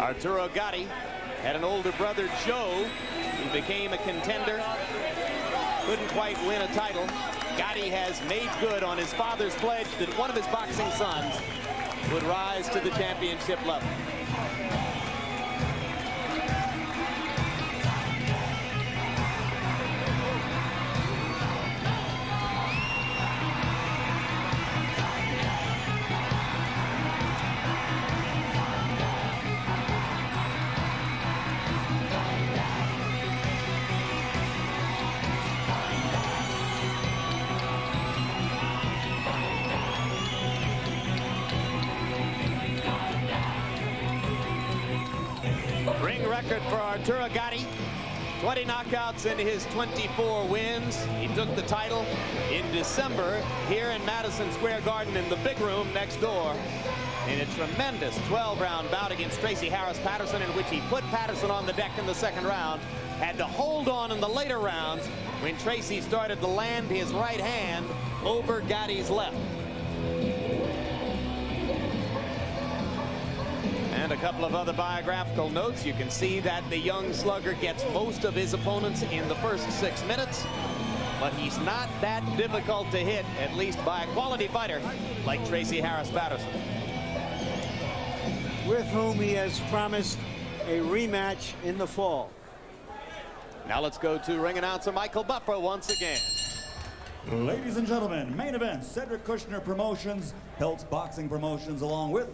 Arturo Gatti had an older brother, Joe, who became a contender. Couldn't quite win a title. Gatti has made good on his father's pledge that one of his boxing sons would rise to the championship level. Ring record for Arturo Gatti, 20 knockouts in his 24 wins. He took the title in December here in Madison Square Garden in the big room next door in a tremendous 12-round bout against Tracy Harris Patterson, in which he put Patterson on the deck in the second round, had to hold on in the later rounds when Tracy started to land his right hand over Gatti's left. And a couple of other biographical notes. You can see that the young slugger gets most of his opponents in the first 6 minutes, but he's not that difficult to hit, at least by a quality fighter like Tracy Harris Patterson, with whom he has promised a rematch in the fall. Now let's go to ring announcer Michael Buffer once again. Ladies and gentlemen, main event, Cedric Kushner Promotions, Peltz Boxing Promotions, along with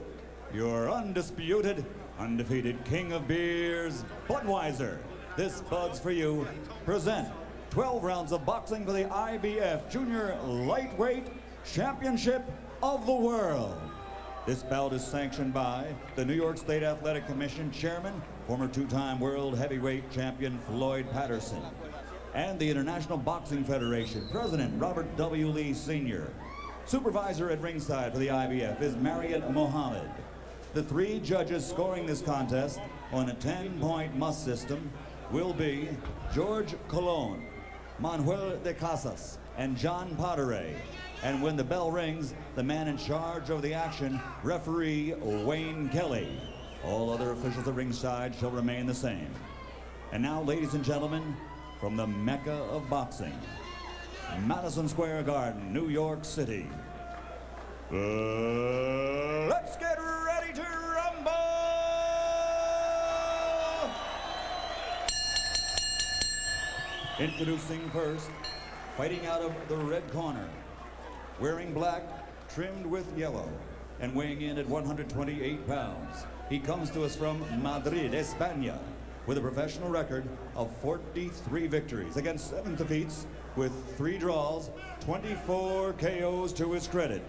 your undisputed, undefeated king of beers, Budweiser. This Bud's for you. Present 12 rounds of boxing for the IBF Junior Lightweight Championship of the World. This bout is sanctioned by the New York State Athletic Commission Chairman, former two-time world heavyweight champion Floyd Patterson, and the International Boxing Federation President Robert W. Lee Sr. Supervisor at ringside for the IBF is Marion Mohammed. The 3 judges scoring this contest on a 10-point must system will be George Colon, Manuel de Casas, and John Potteray. And when the bell rings, the man in charge of the action, referee Wayne Kelly. All other officials at ringside shall remain the same. And now, ladies and gentlemen, from the Mecca of boxing, Madison Square Garden, New York City. Let's get ready to rumble! Introducing first, fighting out of the red corner, wearing black, trimmed with yellow, and weighing in at 128 pounds. He comes to us from Madrid, España, with a professional record of 43 victories against 7 defeats, with 3 draws, 24 KOs to his credit.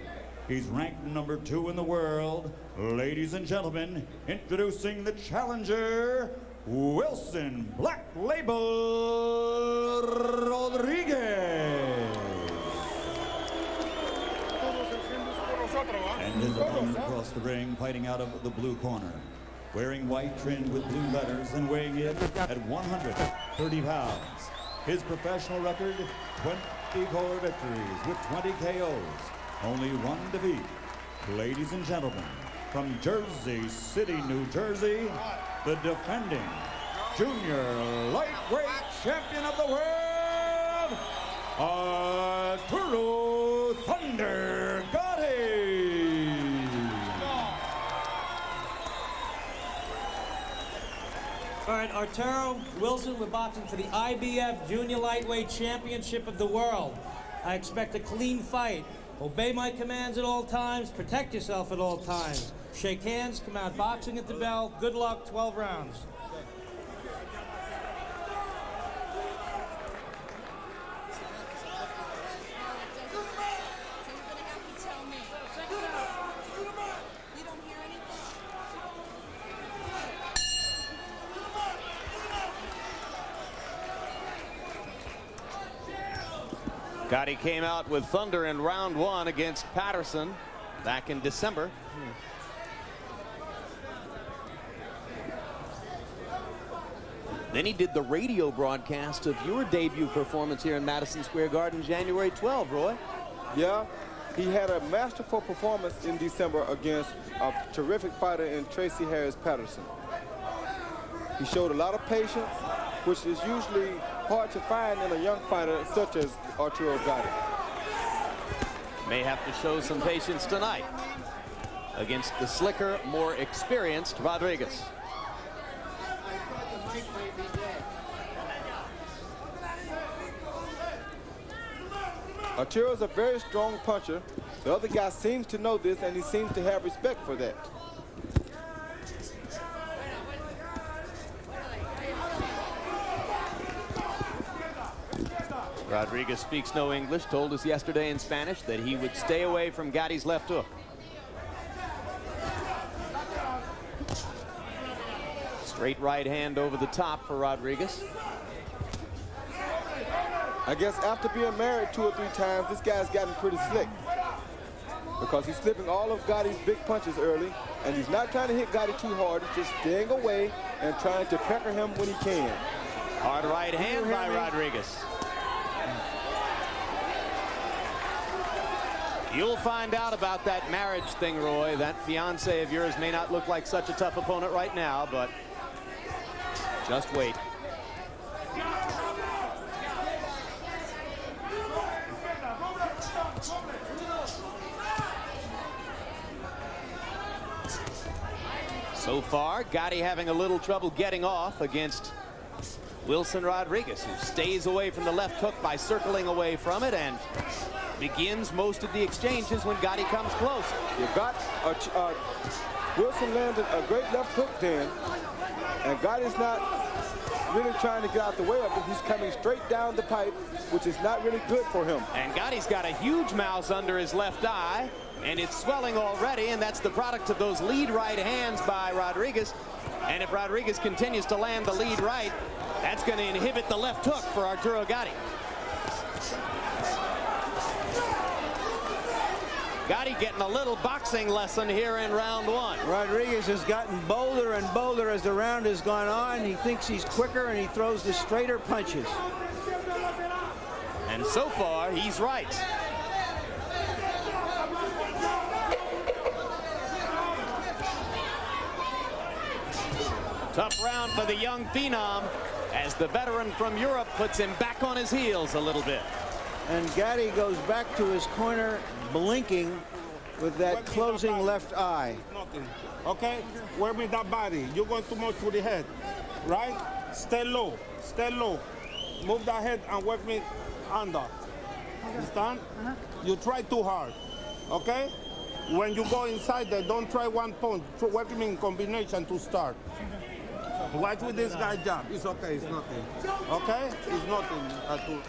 He's ranked number 2 in the world. Ladies and gentlemen, introducing the challenger, Wilson Black Label Rodriquez. And his opponent across the ring, fighting out of the blue corner, wearing white trimmed with blue letters and weighing in at 130 pounds. His professional record, 24 victories with 20 KOs. Only 1 defeat. Ladies and gentlemen, from Jersey City, New Jersey, the defending junior lightweight champion of the world, Arturo Thunder Gatti. All right, Arturo, Wilson, we're boxing for the IBF Junior Lightweight Championship of the World. I expect a clean fight. Obey my commands at all times. Protect yourself at all times. Shake hands, come out boxing at the bell. Good luck, 12 rounds. Gatti came out with thunder in round 1 against Patterson back in December. Then he did the radio broadcast of your debut performance here in Madison Square Garden, January 12, Roy. Yeah, he had a masterful performance in December against a terrific fighter in Tracy Harris Patterson. He showed a lot of patience, which is usually hard to find in a young fighter such as Arturo Gatti. May have to show some patience tonight against the slicker, more experienced Rodriquez. Arturo's a very strong puncher. The other guy seems to know this, and he seems to have respect for that. Rodriquez speaks no English, told us yesterday in Spanish that he would stay away from Gatti's left hook. Straight right hand over the top for Rodriquez. I guess after being married 2 or 3 times, this guy's gotten pretty slick, because he's slipping all of Gatti's big punches early, and he's not trying to hit Gatti too hard. He's just staying away and trying to pecker him when he can. Hard right hand by Rodriquez. You'll find out about that marriage thing, Roy. That fiance of yours may not look like such a tough opponent right now, but just wait. So far, Gatti having a little trouble getting off against Wilson Rodriquez, who stays away from the left hook by circling away from it and begins most of the exchanges when Gatti comes close. You got Wilson landed a great left hook then, and Gatti's not really trying to get out the way of it. He's coming straight down the pipe, which is not really good for him. And Gatti's got a huge mouse under his left eye, and it's swelling already, and that's the product of those lead right hands by Rodriquez. And if Rodriquez continues to land the lead right, that's going to inhibit the left hook for Arturo Gatti. Gatti getting a little boxing lesson here in round 1. Rodriquez has gotten bolder and bolder as the round has gone on. He thinks he's quicker, and he throws the straighter punches. And so far, he's right. Tough round for the young phenom as the veteran from Europe puts him back on his heels a little bit. And Gatti goes back to his corner, blinking with that closing left eye. Nothing. Okay? Work with that body. You're going too much to the head. Right? Stay low. Stay low. Move that head and work me under. Understand? You try too hard. Okay? When you go inside there, don't try one punch. Work me in combination to start. Watch with this guy jab. It's okay, it's nothing. Okay? It's nothing.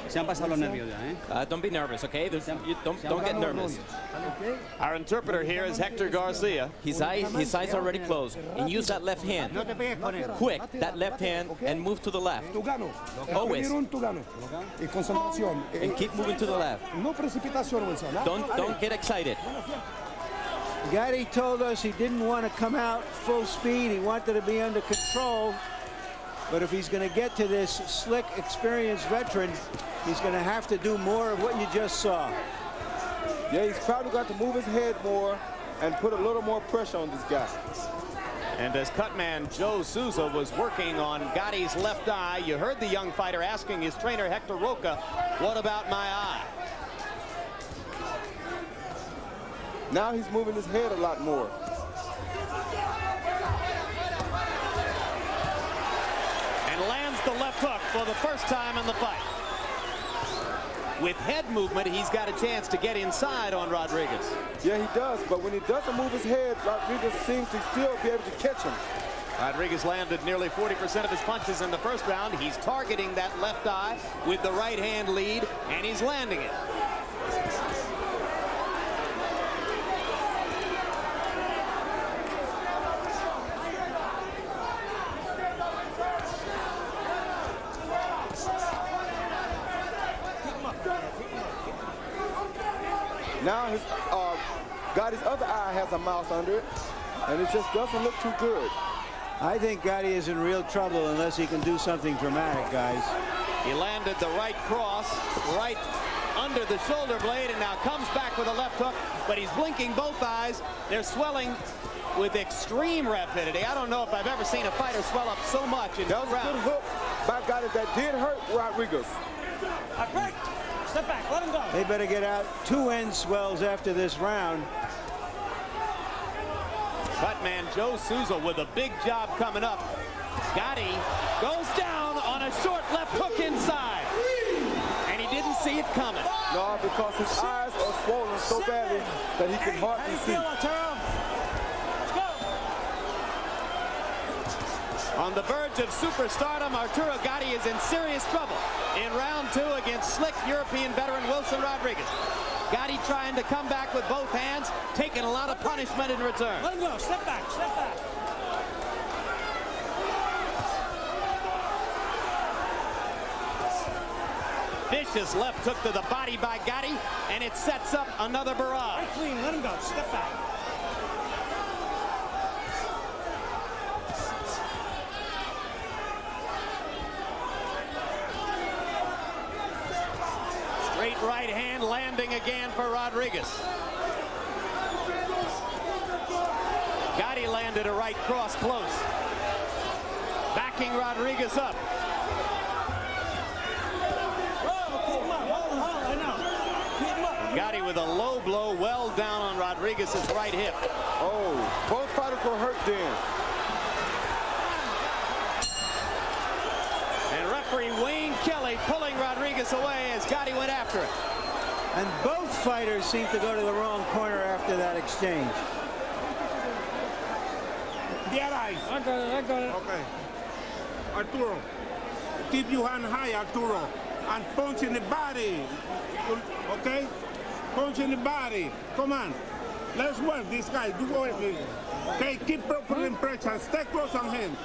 Se han pasado los nervios ya, eh? Don't be nervous, okay? Don't get nervous. Our interpreter here is Hector Garcia. His eyes are already closed. And use that left hand. Quick, that left hand, and move to the left. Always. And keep moving to the left. Don't get excited. Gatti told us he didn't want to come out full speed. He wanted to be under control. But if he's going to get to this slick, experienced veteran, he's going to have to do more of what you just saw. Yeah, he's probably got to move his head more and put a little more pressure on this guy. And as cutman Joe Souza was working on Gatti's left eye, you heard the young fighter asking his trainer Hector Roca, "What about my eye?" Now he's moving his head a lot more. And lands the left hook for the first time in the fight. With head movement, he's got a chance to get inside on Rodriquez. Yeah, he does, but when he doesn't move his head, Rodriquez seems to still be able to catch him. Rodriquez landed nearly 40% of his punches in the first round. He's targeting that left eye with the right hand lead, and he's landing it. Now Gatti's other eye has a mouse under it, and it just doesn't look too good. I think Gatti is in real trouble unless he can do something dramatic, guys. He landed the right cross right under the shoulder blade and now comes back with a left hook, but he's blinking both eyes. They're swelling with extreme rapidity. I don't know if I've ever seen a fighter swell up so much in That was a good hook by Gatti that did hurt Rodriquez. Break. Step back. Let him go. They better get out 2 end swells after this round. Cutman Joe Souza with a big job coming up. Gatti goes down on a short left hook inside. And he didn't see it coming. No, because his eyes are swollen so badly that he can hardly see. On the verge of superstardom, Arturo Gatti is in serious trouble in round 2 against slick European veteran Wilson Rodriguez. Gatti trying to come back with both hands, taking a lot of punishment in return. Let him go. Step back. Step back. Vicious left hook to the body by Gatti, and it sets up another barrage. Right clean. Let him go. Step back. Straight right hand landing again for Rodriguez. Gatti landed a right cross close. Backing Rodriguez up. Gatti with a low blow well down on Rodriguez's right hip. Oh, both fighters were hurt then. And referee Wayne Kelly pulling Rodriguez away as Gatti went after it. And both fighters seem to go to the wrong corner after that exchange. Yeah, eyes. I got it. Okay. Arturo, keep your hand high, Arturo, and punch in the body. Okay? Punch in the body. Come on. Let's work this guy. Do it. Okay, keep putting pressure. Stay close on him.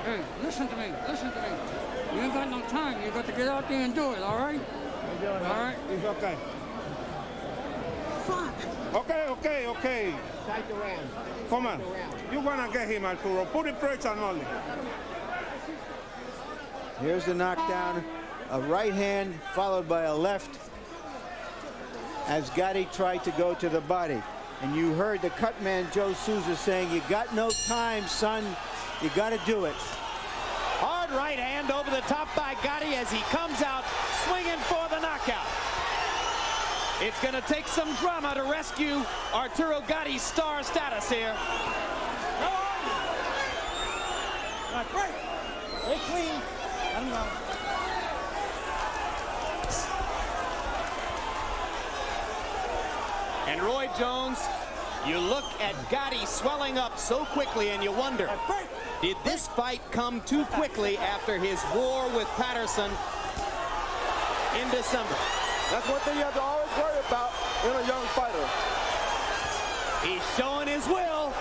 Hey, listen to me. Listen to me. You ain't got no time. You got to get out there and do it, all right? All right? It's okay. Fuck. Okay. Come on. You're gonna get him, Arturo. Put the pressure on him. Here's the knockdown. A right hand followed by a left as Gatti tried to go to the body. And you heard the cut man Joe Souza saying, you got no time, son. You got to do it. Hard right hand over the top by Gatti as he comes out swinging for the knockout. It's going to take some drama to rescue Arturo Gatti's star status here. Break. Stay clean. Let him go. And Roy Jones, you look at Gatti swelling up so quickly and you wonder, did this fight come too quickly after his war with Patterson in December? That's one thing you have to always worry about in a young fighter. He's showing his will.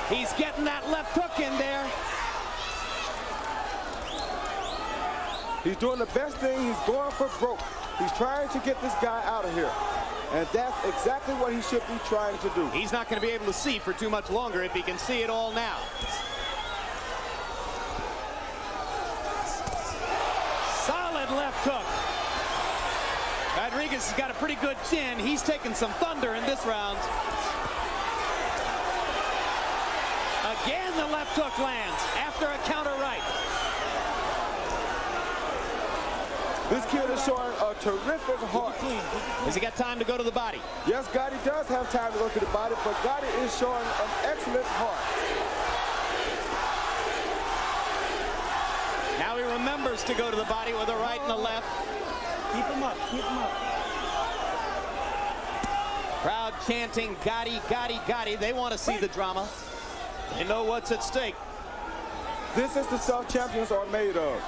He's getting that left hook in there. He's doing the best thing. He's going for broke. He's trying to get this guy out of here. And that's exactly what he should be trying to do. He's not going to be able to see for too much longer if he can see it all now. Solid left hook. Rodriguez has got a pretty good chin. He's taking some thunder in this round. Again, the left hook lands after a counter right. This kid is showing a terrific heart. Has he got time to go to the body? Yes, Gatti does have time to go to the body, but Gatti is showing an excellent heart. Now he remembers to go to the body with a right and a left. Keep him up. Keep him up. Crowd chanting Gatti, Gatti, Gatti. They want to see the drama. They know what's at stake. This is the stuff champions are made of.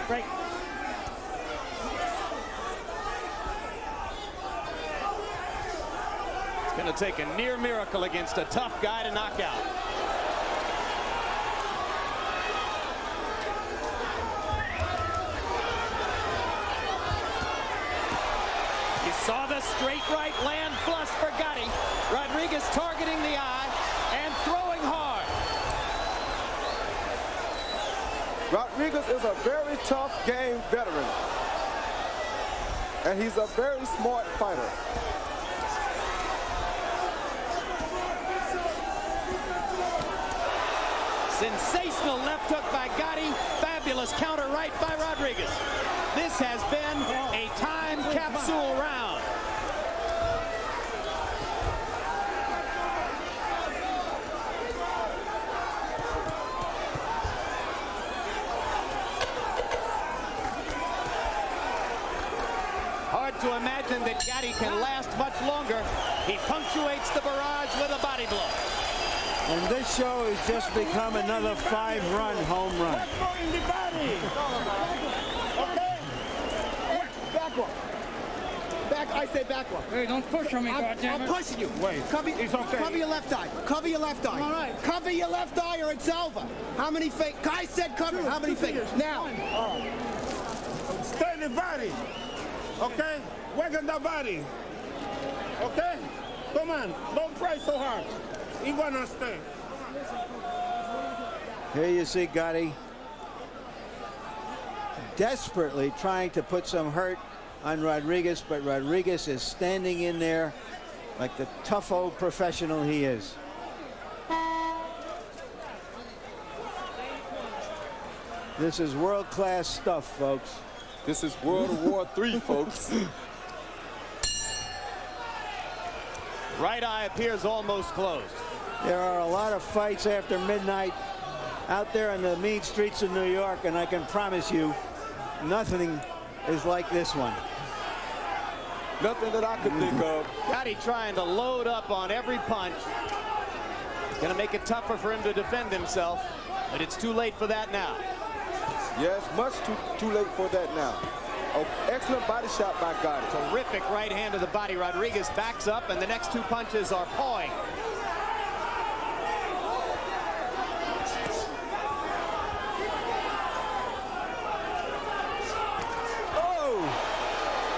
Break. It's going to take a near miracle against a tough guy to knock out. You saw the straight right land flush for Gatti. Rodriguez targeting the eye and throwing hard. Rodriguez is a very tough game veteran. And he's a very smart fighter. Sensational left hook by Gatti. Fabulous counter right by Rodriguez. This has been a time capsule round. Hard to imagine that Gatti can last much longer. He punctuates the barrage with a body blow. And this show has just become another 5-run home run. Okay? Back one. I say back one. Hey, don't push on me, goddammit. I'm pushing you. Wait, it's okay. Cover your left eye. Cover your left eye. All right. Cover your left eye or it's over. How many fingers? I said cover. How many fingers? Now. Stay in the body. Okay? Work on the body. Okay? Come on. Don't try so hard. He wanna stay. Here you see Gatti desperately trying to put some hurt on Rodriguez, but Rodriguez is standing in there like the tough old professional he is. This is world-class stuff, folks. This is World War III, folks. Right eye appears almost closed. There are a lot of fights after midnight out there on the mean streets of New York, and I can promise you nothing is like this one. Nothing that I could think of. Gatti trying to load up on every punch. Going to make it tougher for him to defend himself, but it's too late for that now. Yes, much too late for that now. Oh, excellent body shot by Gatti. Terrific right hand to the body. Rodriguez backs up, and the next two punches are pawing.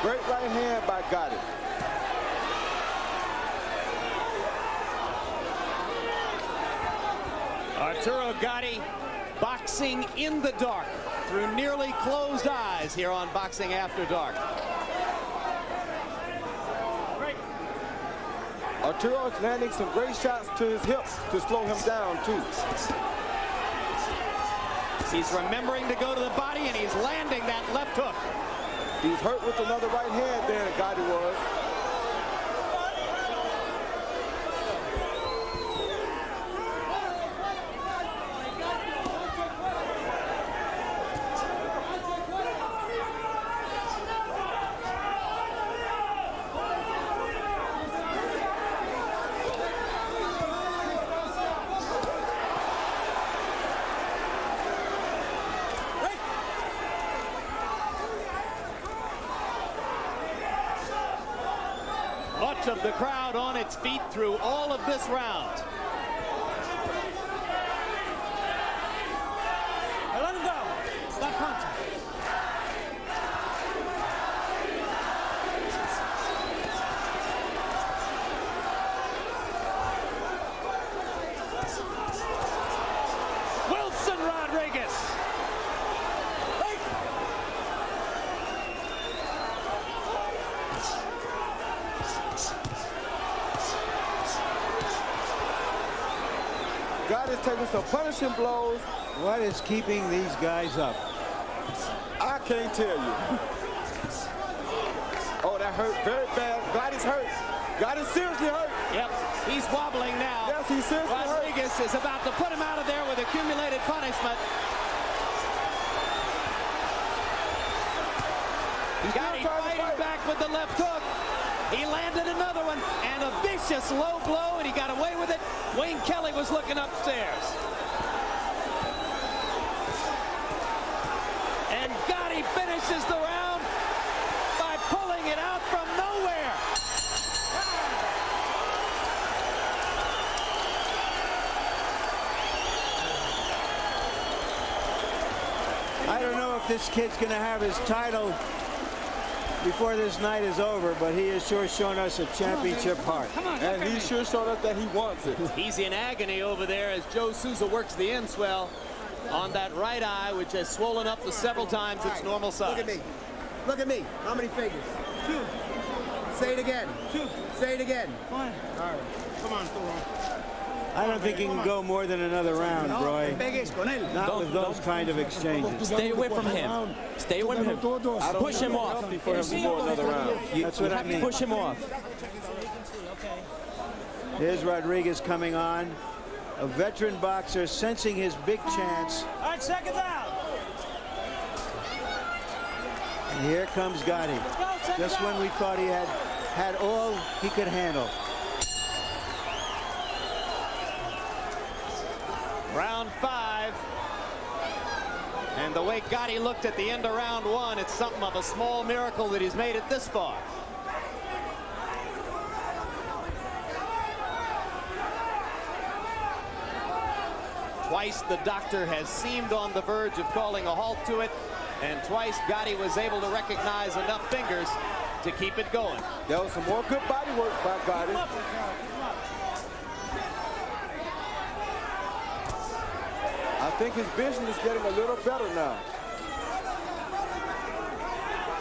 Great right hand by Gatti. Arturo Gatti boxing in the dark through nearly closed eyes here on Boxing After Dark. Arturo is landing some great shots to his hips to slow him down, too. He's remembering to go to the body, and he's landing that left hook. He's hurt with another right hand there, Gatti was. Much of the crowd on its feet through all of this round. Now let him go. Stop punching. Wilson Rodriguez. Gatti's taking some punishing blows. What is keeping these guys up? I can't tell you. Oh, that hurt very bad. Gatti's hurt. Gatti's seriously hurt. Yep, he's wobbling now. Yes, he's seriously hurt. Rodriguez is about to put him out of there with accumulated punishment. Gatti fighting back with the left hook. He landed another one, and a vicious low blow, and he got away with it. Wayne Kelly was looking upstairs. And Gatti finishes the round by pulling it out from nowhere. I don't know if this kid's going to have his title before this night is over, but he has sure shown us a championship heart. And he sure showed us that he wants it. He's in agony over there as Joe Souza works the in swell. on that right eye, which has swollen up to several times its normal size. Look at me. Look at me. How many fingers? 2. Say it again. 2. Say it again. 1. All right. Come on, Arturo. I don't think he can go more than another round, Roy. Not with those kind of exchanges. Stay away from him. Stay away from him. Push him off. For him to go another round. That's what I mean. Push him off. Here's Rodriquez coming on. A veteran boxer sensing his big chance. All right, seconds out. And here comes Gatti. Just when we thought he had all he could handle. Round 5. And the way Gatti looked at the end of round 1, it's something of a small miracle that he's made it this far. Twice the doctor has seemed on the verge of calling a halt to it, and twice Gatti was able to recognize enough fingers to keep it going. There was some more good body work by Gatti. I think his vision is getting a little better now.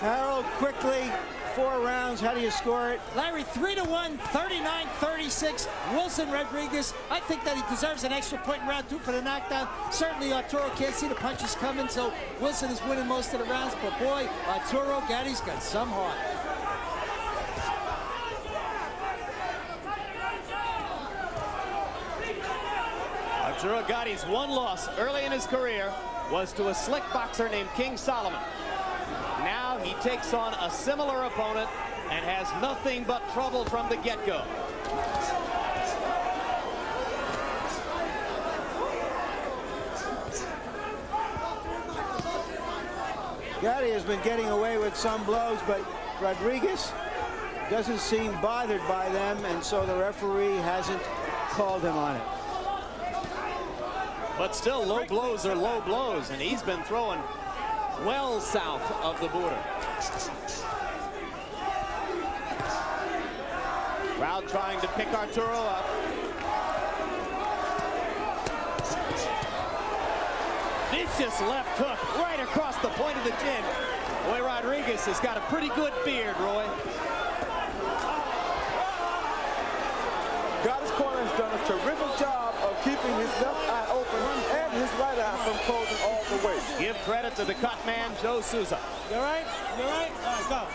Harold, quickly, 4 rounds. How do you score it? Larry, 3-1, 39-36. Wilson Rodriguez. I think that he deserves an extra point in round 2 for the knockdown. Certainly Arturo can't see the punches coming, so Wilson is winning most of the rounds. But boy, Arturo Gatti's got some heart. Arturo Gatti's one loss early in his career was to a slick boxer named King Solomon. Now he takes on a similar opponent and has nothing but trouble from the get-go. Gatti has been getting away with some blows, but Rodriquez doesn't seem bothered by them, and so the referee hasn't called him on it. But still, low blows are low blows, and he's been throwing well south of the border. Crowd trying to pick Arturo up. Vicious left hook right across the point of the chin. Boy, Rodriquez has got a pretty good beard, Roy. Gatti's corner has done a terrific job of keeping his left eye open and his right eye from closing all the way. Give credit to the cut man, Joe Souza. You all right? You all right? All right, go.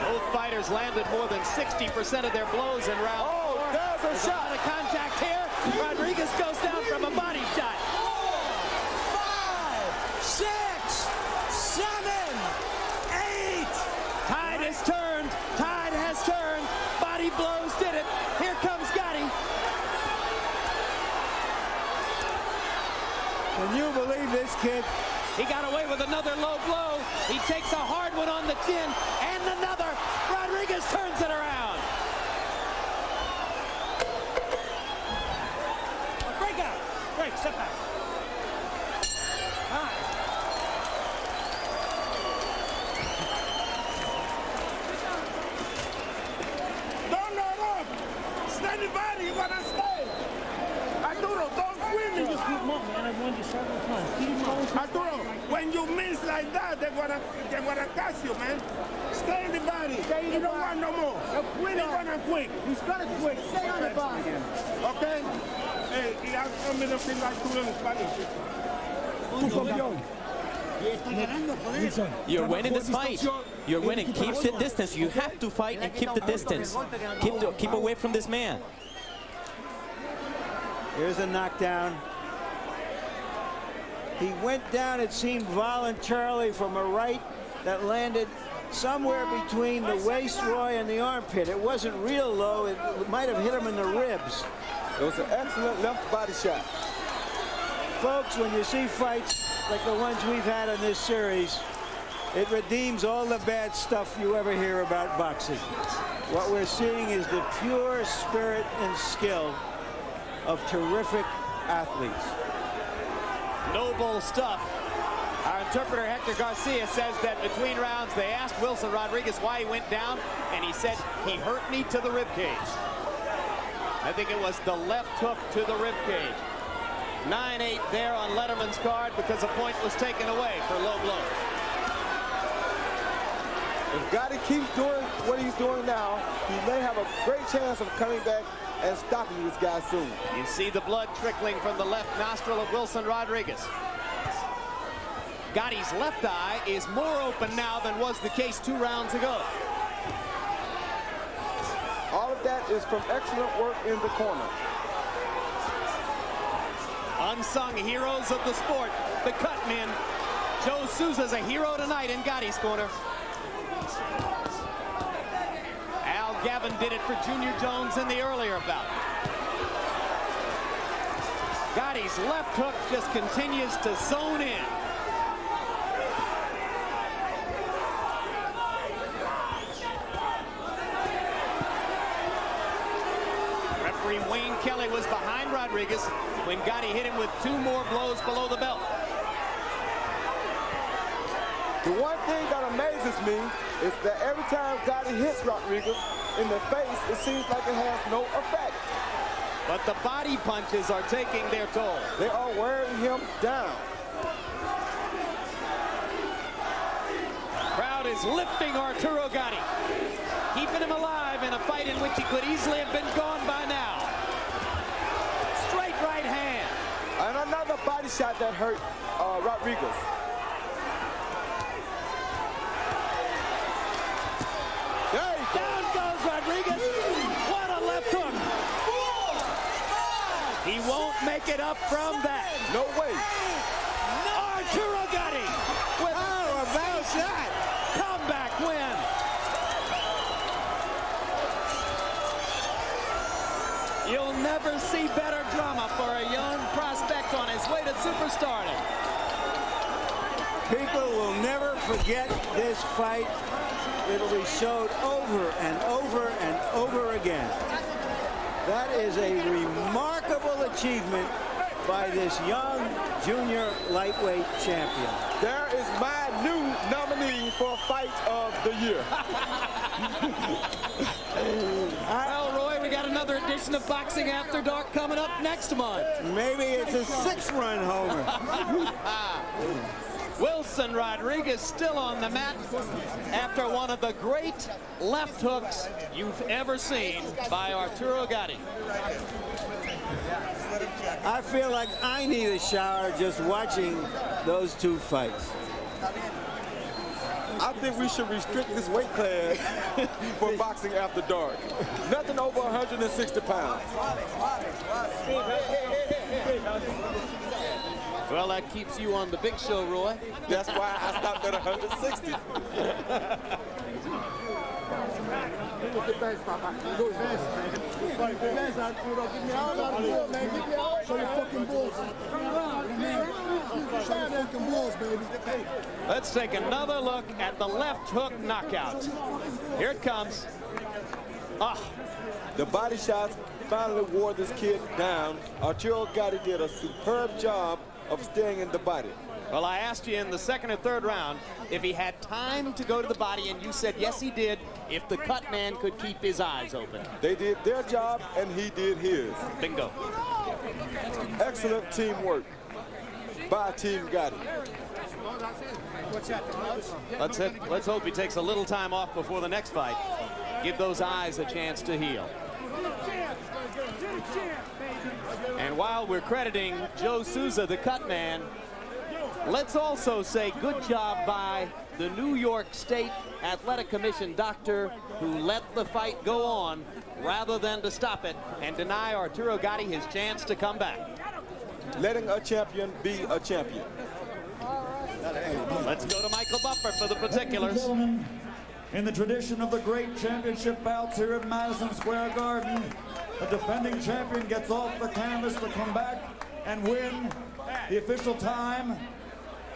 Both fighters landed more than 60% of their blows in round 4. There's a shot. A lot of contact here. Rodriquez goes down from a body shot. 5, 6, 7, 8. Tide has turned. Tide has turned. Body blows did it. Here comes Gatti. Can you believe this kid? He got away with another low blow. He takes a hard one on the chin and another. Rodriquez turns it around. Break out. Break, step back. Don't load up. Steady body, you gotta stay. Arturo, don't swing me. Just keep them up, man. I've won you several times. Keep them up. Arturo, when you miss like that, they're gonna catch you, man. Stay in the body. You don't want no more. They're gonna quit. He's gonna quit. Stay on the body. Okay? Hey, y hazme un thing Arturo en Spanish. You're winning this fight. You're winning. Keep the distance. You have to fight and keep the distance. Keep away from this man. Here's a knockdown. He went down, it seemed, voluntarily from a right that landed somewhere between the waist, Roy, and the armpit. It wasn't real low. It might have hit him in the ribs. It was an excellent left body shot. Folks, when you see fights like the ones we've had in this series, it redeems all the bad stuff you ever hear about boxing. What we're seeing is the pure spirit and skill of terrific athletes. Noble stuff Our interpreter, Hector Garcia, says that between rounds, they asked Wilson Rodriguez why he went down, and he said, he hurt me to the ribcage. I think it was the left hook to the ribcage. 9-8 there on Letterman's card because a point was taken away for low blow. If Gatti keeps doing what he's doing now, he may have a great chance of coming back and stopping this guy soon. You see the blood trickling from the left nostril of Wilson Rodriguez. Gatti's left eye is more open now than was the case 2 rounds ago. All of that is from excellent work in the corner. Unsung heroes of the sport, the cut men. Joe Souza's a hero tonight in Gatti's corner. Al Gavin did it for Junior Jones in the earlier bout. Gatti's left hook just continues to zone in. Referee Wayne Kelly was behind Rodriguez when Gatti hit him with 2 more blows below the belt. The one thing that amazes me is that every time Gatti hits Rodriguez in the face, it seems like it has no effect. But the body punches are taking their toll. They are wearing him down. Crowd is lifting Arturo Gatti, keeping him alive in a fight in which he could easily have been gone by now. Straight right hand. And another body shot that hurt Rodriguez. Down goes Rodriguez. What a left hook. He won't make it up from that. No way. Arturo Gatti with How about that? comeback win. You'll never see better drama for a young prospect on his way to superstardom. People will never forget this fight. It'll be showed over and over and over again. That is a remarkable achievement by this young junior lightweight champion. There is my new nominee for Fight of the Year. Well, Roy, we got another edition of Boxing After Dark coming up next month. Maybe it's a 6-run homer. Wilson Rodriguez still on the mat after one of the great left hooks you've ever seen by Arturo Gatti. I feel like I need a shower just watching those 2 fights. I think we should restrict this weight class for Boxing After Dark. Nothing over 160 pounds. Well, that keeps you on the big show, Roy. That's why I stopped at 160. Let's take another look at the left hook knockout. Here it comes. The body shots finally wore this kid down. Arturo Gatti did a superb job of staying in the body. Well, I asked you in the 2nd or 3rd round if he had time to go to the body, and you said yes, he did, if the cut man could keep his eyes open. They did their job, and he did his. Bingo. Excellent teamwork by Team Gatti. Let's hope he takes a little time off before the next fight. Give those eyes a chance to heal. And while we're crediting Joe Souza, the cut man, let's also say good job by the New York State Athletic Commission doctor who let the fight go on rather than to stop it and deny Arturo Gatti his chance to come back. Letting a champion be a champion. Let's go to Michael Buffer for the particulars. In the tradition of the great championship bouts here at Madison Square Garden, the defending champion gets off the canvas to come back and win. The official time,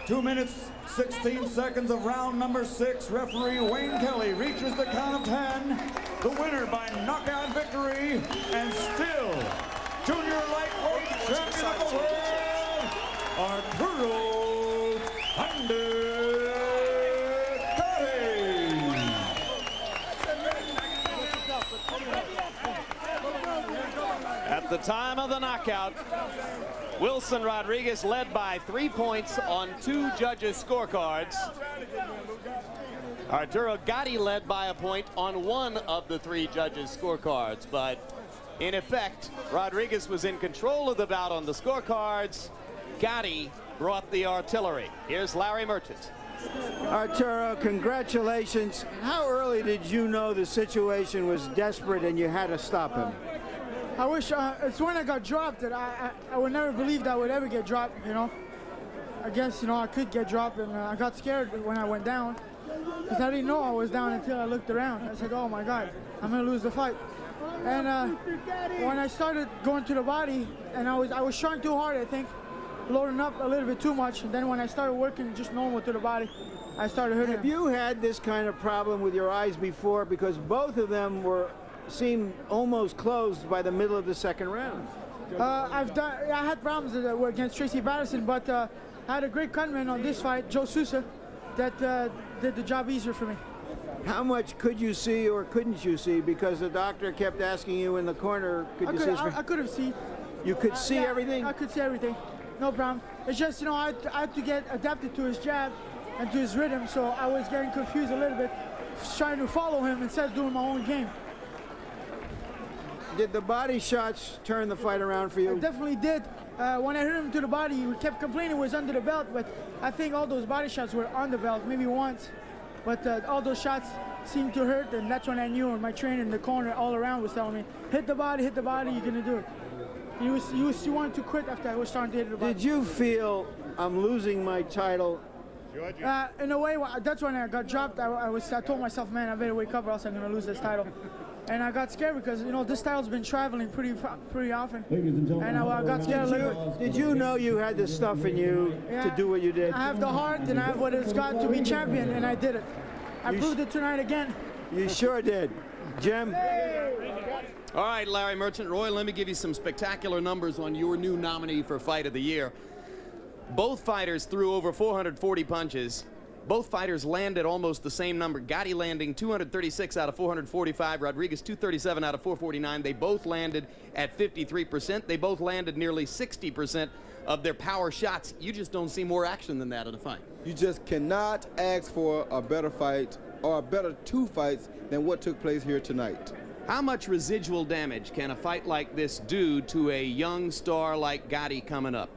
2 minutes, 16 seconds of round number 6. Referee Wayne Kelly reaches the count of 10. The winner by knockout victory, and still junior lightweight champion of the world, Arturo At the time of the knockout, Wilson Rodriguez led by 3 points on 2 judges' scorecards. Arturo Gatti led by a point on 1 of the 3 judges' scorecards. But in effect, Rodriguez was in control of the bout on the scorecards. Gatti brought the artillery. Here's Larry Merchant. Arturo, congratulations. How early did you know the situation was desperate and you had to stop him? I wish, it's when I got dropped that I would never believe that I would ever get dropped, you know. I guess, you know, I could get dropped, and I got scared when I went down, because I didn't know I was down until I looked around. I said, oh my God, I'm gonna lose the fight. And when I started going to the body, and I was trying too hard, I think, loading up a little bit too much, and then when I started working just normal to the body, I started hurting. Have you had this kind of problem with your eyes before? Because both of them seemed almost closed by the middle of the second round. I had problems against Tracy Patterson, but I had a great cutman on this fight, Joe Sousa, that did the job easier for me. How much could you see or couldn't you see? Because the doctor kept asking you in the corner, I could have seen. You could see everything? I could see everything. No problem. It's just, you know, I had to get adapted to his jab and to his rhythm, so I was getting confused a little bit, trying to follow him instead of doing my own game. Did the body shots turn the fight around for you? It definitely did. When I hit him to the body, he kept complaining it was under the belt, but I think all those body shots were on the belt, maybe once. But all those shots seemed to hurt, and that's when I knew, and my trainer in the corner all around was telling me, hit the body, you're gonna do it. He wanted to quit after I was starting to hit the body. Did you feel, I'm losing my title? In a way, that's when I got dropped. I told myself, man, I better wake up or else I'm gonna lose this title. And I got scared because, you know, this title's been traveling pretty often. And I got scared a little bit. Did you know you had the stuff in you to do what you did? I have the heart and I have what it's got to be champion, and I did it. I proved it tonight again. You sure did. Jim? All right, Larry Merchant. Roy, let me give you some spectacular numbers on your new nominee for Fight of the Year. Both fighters threw over 440 punches. Both fighters landed almost the same number. Gatti landing 236 out of 445. Rodriguez 237 out of 449. They both landed at 53%. They both landed nearly 60% of their power shots. You just don't see more action than that in a fight. You just cannot ask for a better fight or a better 2 fights than what took place here tonight. How much residual damage can a fight like this do to a young star like Gatti coming up?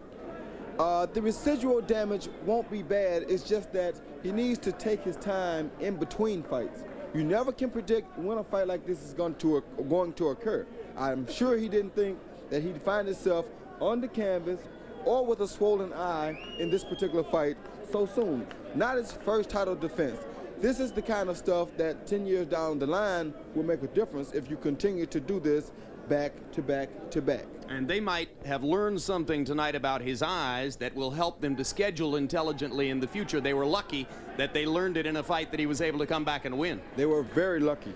The residual damage won't be bad. It's just that he needs to take his time in between fights. You never can predict when a fight like this is going to occur. I'm sure he didn't think that he'd find himself on the canvas or with a swollen eye in this particular fight so soon. Not his first title defense. This is the kind of stuff that 10 years down the line will make a difference if you continue to do this back to back to back. And they might have learned something tonight about his eyes that will help them to schedule intelligently in the future. They were lucky that they learned it in a fight that he was able to come back and win. They were very lucky.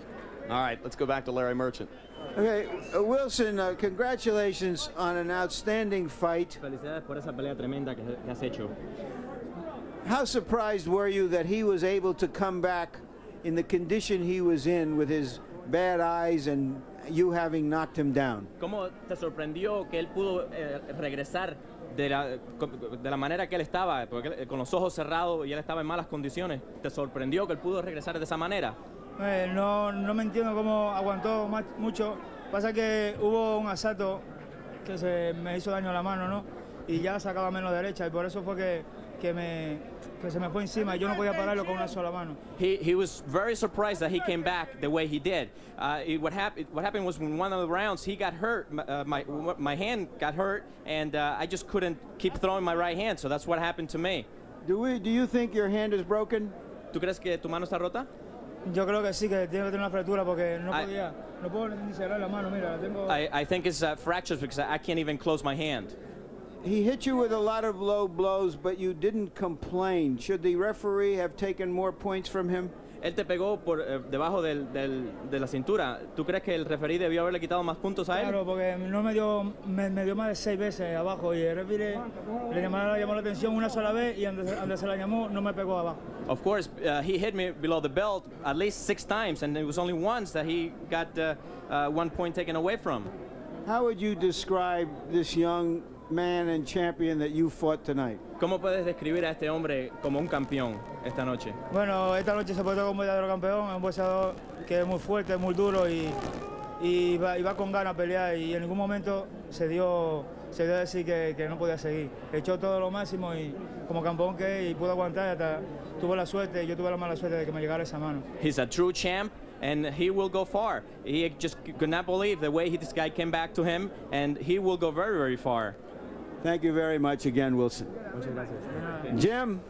All right, let's go back to Larry Merchant. Okay, Wilson, congratulations on an outstanding fight. Felicidades por esa pelea tremenda que has hecho. How surprised were you that he was able to come back in the condition he was in with his bad eyes and you having knocked him down? ¿Cómo te sorprendió que él pudo regresar de la manera que él estaba, porque con los ojos cerrados y él estaba en malas condiciones? ¿Te sorprendió que él pudo regresar de esa manera? No me entiendo cómo aguantó mucho. Pasa que hubo un asalto que se me hizo daño a la mano, ¿no? Y ya sacaba menos derecha y por eso fue que se me fue encima y yo no podía pararlo con una sola mano. He was very surprised that he came back the way he did. What happened was in one of the rounds he got hurt. My hand got hurt, and I just couldn't keep throwing my right hand. So that's what happened to me. Do you think your hand is broken? ¿Tú crees que tu mano está rota? Yo creo que sí, que tiene que tener una fractura porque no puedo ni cerrar la mano. Mira, la tengo. I think it's fractures because I can't even close my hand. He hit you with a lot of low blows, but you didn't complain. Should the referee have taken more points from him? Él te pegó por debajo de la cintura. ¿Tú crees que el referee debió haberle quitado más puntos a él? Claro, porque no me dio más de 6 veces abajo y el referee le llamó la atención una sola vez y donde se la llamó no me pegó abajo. Of course, he hit me below the belt at least 6 times, and it was only once that he got 1 point taken away from. How would you describe this young man and champion that you fought tonight? ¿Cómo puedes describir a este hombre como un campeón esta noche? Bueno, esta noche se portó como un verdadero campeón, es un boxeador que es muy fuerte, muy duro y va con ganas a pelear y en ningún momento se dio a decir que no podía seguir. Echó todo lo máximo y como campeón que es y pudo aguantar hasta tuvo la suerte, yo tuve la mala suerte de que me llegara esa mano. He's a true champ. And he will go far. He just could not believe the way this guy came back to him, and he will go very, very far. Thank you very much again, Wilson. Jim.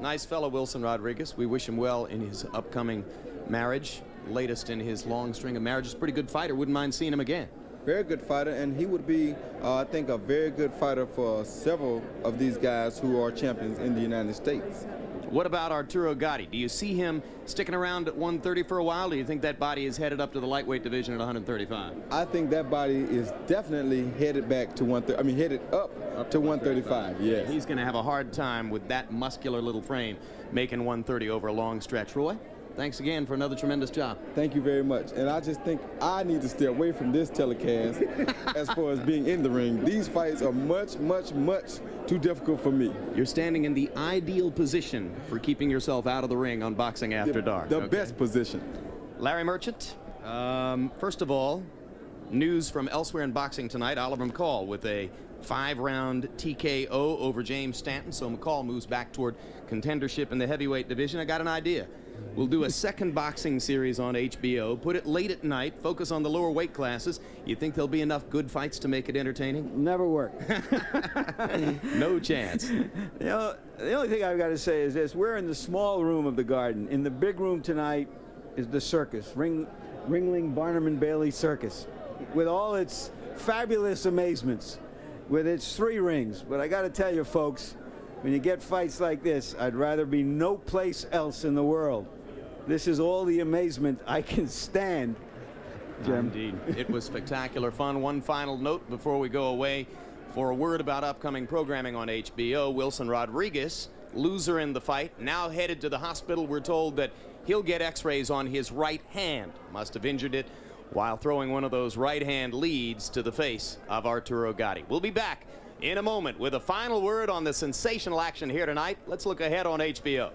Nice fellow, Wilson Rodriguez. We wish him well in his upcoming marriage, latest in his long string of marriages. Pretty good fighter. Wouldn't mind seeing him again. Very good fighter, and he would be, I think, a very good fighter for several of these guys who are champions in the United States. What about Arturo Gatti? Do you see him sticking around at 130 for a while? Or do you think that body is headed up to the lightweight division at 135? I think that body is definitely headed back to 130. I mean, headed up to 135. Yes. He's going to have a hard time with that muscular little frame making 130 over a long stretch. Roy, thanks again for another tremendous job. Thank you very much. And I just think I need to stay away from this telecast as far as being in the ring. These fights are much, much, much too difficult for me. You're standing in the ideal position for keeping yourself out of the ring on Boxing After Dark. The best position. Larry Merchant, first of all, news from elsewhere in boxing tonight. Oliver McCall with a 5-round TKO over James Stanton. So McCall moves back toward contendership in the heavyweight division. I got an idea. We'll do a second boxing series on HBO, put it late at night, focus on the lower weight classes. You think there'll be enough good fights to make it entertaining? Never work. No chance. You know, the only thing I've got to say is this. We're in the small room of the Garden. In the big room tonight is the circus, Ringling Barnum and Bailey Circus, with all its fabulous amazements, with its 3 rings. But I got to tell you, folks, when you get fights like this, I'd rather be no place else in the world. This is all the amazement I can stand, Jim. Indeed. It was spectacular fun. One final note before we go away for a word about upcoming programming on HBO. Wilson Rodriguez, loser in the fight, now headed to the hospital. We're told that he'll get x-rays on his right hand. Must have injured it while throwing one of those right-hand leads to the face of Arturo Gatti. We'll be back in a moment with a final word on the sensational action here tonight. Let's look ahead on HBO.